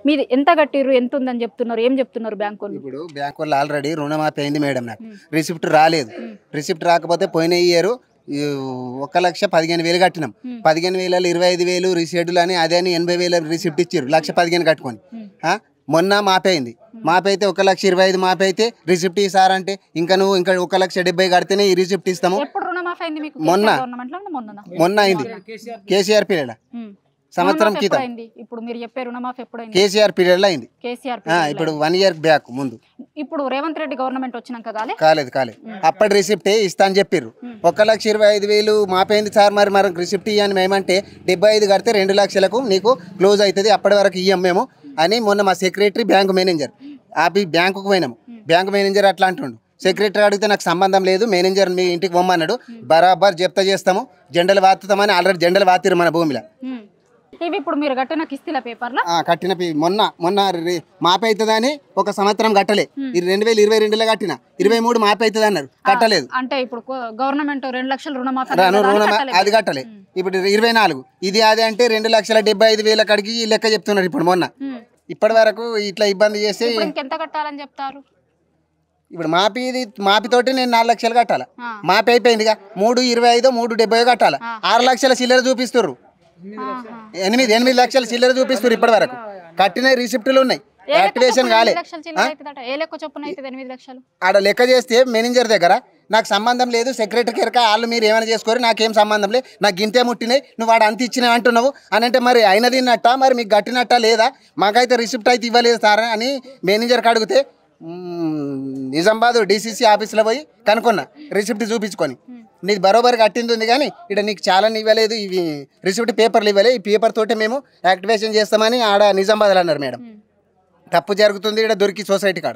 మీరు ఎంత కట్టిర్రు, ఎంత ఉందని చెప్తున్నారు, ఏం చెప్తున్నారు బ్యాంక్ వాళ్ళు? ఇప్పుడు బ్యాంక్ వాళ్ళు ఆల్రెడీ రుణమాఫీ అయింది మేడం, నాకు రిసిప్ట్ రాలేదు. రిసిప్ట్ రాకపోతే పోయిన ఇయర్ 1,15,000 కట్టినాం. 15,000 25,000 రిసీడ్లు అని అదే అని 80,000 రిసిప్ట్ ఇచ్చారు, 1,15,000 కట్టుకొని. మొన్న మాపే అయింది. మాపే అయితే 1,25,000 మాపే అయితే రిసిప్ట్ ఇస్తారంటే ఇంకా నువ్వు ఇంకా 1,70,000 కడితేనే ఈ రిసిప్ట్ ఇస్తాము. ఎప్పుడు రుణమాఫీ అయింది మీకు? మొన్న అయింది కేసీఆర్ పీరియడ్, సంవత్సరం క్రితం. ఇప్పుడు మీరు చెప్పే రుణమాఫీ ఎప్పుడైంది? కేసీఆర్ పీరియడ్ లో అయింది. కేసీఆర్ ఇప్పుడు 1 ఇయర్ బ్యాక్ ముందు. ఇప్పుడు రేవంత్ రెడ్డి గవర్నమెంట్ వచ్చినాక కాలేదు. అప్పటి రిసిప్టే ఇస్తా అని చెప్పారు. 1,25,000 మాపైంది సార్, మరి రిసిప్ట్ ఇవ్వని మేమంటే 75 కడితే 2 లక్షలకు నీకు క్లోజ్ అవుతుంది, అప్పటి వరకు ఇయ్యం మేము అని మొన్న మా సెక్రటరీ బ్యాంకు మేనేజర్ బ్యాంకుకు పోయినాము. బ్యాంకు మేనేజర్ అట్లా అంటుండు. సెక్రటరీ అడిగితే నాకు సంబంధం లేదు, మేనేజర్ మీ ఇంటికి పొమ్మన్నాడు, బరాబర్ జప్త చేస్తాము, జెండలు వాతుతామని ఆల్రెడీ జెండలు వాతిరు మన భూమిలో. ఇవి ఇప్పుడు మీరు కట్టిన కిస్తీల పేపర్ల కట్టిన మొన్న మాపే అవుతుందని 1 సంవత్సరం కట్టలే. 2022లో కట్టిన 23 మాపే అవుతుంది అన్నారు, కట్టలేదు. అంటే ఇప్పుడు గవర్నమెంట్ 2 లక్షల రుణమాఫీ అది కట్టలే. ఇప్పుడు 24 ఇది అదే అంటే 2,75,000 కడిగి లెక్క చెప్తున్నారు. ఇప్పుడు మొన్న ఇప్పటి వరకు ఇట్లా ఇబ్బంది చేస్తే ఎంత కట్టాలని చెప్తారు? ఇప్పుడు మాపితోటి నేను 4 లక్షలు కట్టాలా, మాపి అయిపోయిందిగా. 3,25,000 3,70,000 కట్టాలా. 6 లక్షల చిల్లర చూపిస్తుర్రు, 8 లక్షల చిల్లర చూపిస్తున్నారు. ఇప్పటి వరకు కట్టిన రిసిప్టులు ఉన్నాయి, యాక్టివేషన్ కాలే. ఆడ లెక్క చేస్తే మేనేజర్ దగ్గర నాకు సంబంధం లేదు, సెక్రటరీ కెరక వాళ్ళు మీరు ఏమైనా చేసుకోరు, నాకేం సంబంధం లేదు, నాకు గింతే ముట్టినాయి, నువ్వు వాడు అంత ఇచ్చినావు అంటున్నావు అని అంటే మరి అయినది నట్ట, మరి మీకు గట్టినట్ట లేదా? మాకైతే రిసిప్ట్ అయితే ఇవ్వలేదు సార్ అని మేనేజర్కి అడిగితే నిజామాబాద్ DCC ఆఫీస్లో పోయి కనుక్కున్నా, రిసిప్ట్ చూపించుకొని నీకు బరోబర్ కట్టింది ఉంది కానీ ఇక్కడ నీకు చాలా ఇవ్వలేదు, ఇవి రిసిప్ట్ పేపర్లు ఇవ్వలేదు, ఈ పేపర్ తోటే మేము యాక్టివేషన్ చేస్తామని ఆడ నిజామాబాద్లో అన్నారు. మేడం తప్పు జరుగుతుంది ఇక్కడ దొరికి సొసైటీ కాడ.